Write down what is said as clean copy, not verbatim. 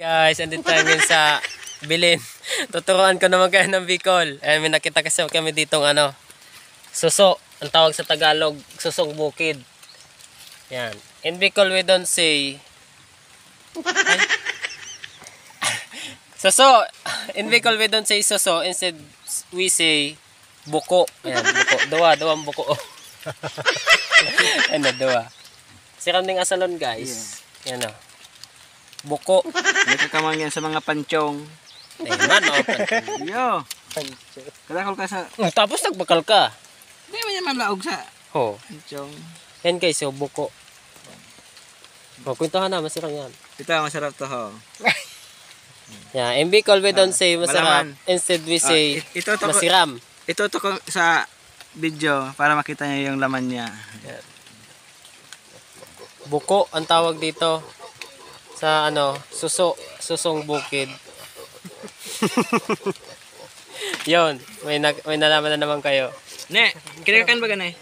Guys, andito tayo ngayon sa Bilin. Tuturuan ko naman kayo ng Bicol. May nakita kasi kami ditong suso. Ang tawag sa Tagalog, susong bukid. Yan. In Bicol we don't say suso. In Bicol we don't say suso. Instead we say buko. Ayan, buko. Duwang buko. Duwa. Si kaming asalon guys. Yeah. Yan o. Buko. Nagkakamang yan sa mga panchong. Man, panchong. Yo. Kalakal ka sa... Tapos nagbakal ka. Hindi mo naman laog sa panchong. Yan guys, so buko. Kwentuhan na, masarap yan. Ito, masarap to ho. Yeah, in Bicol we don't say masarap. Malaman. Instead we say masiram. Ito ko sa video para makita niyo yung laman niya. Yan. Buko ang tawag dito sa susong bukid. Yon, may nalaman na naman kayo. Ne, kinakakan ba ganay?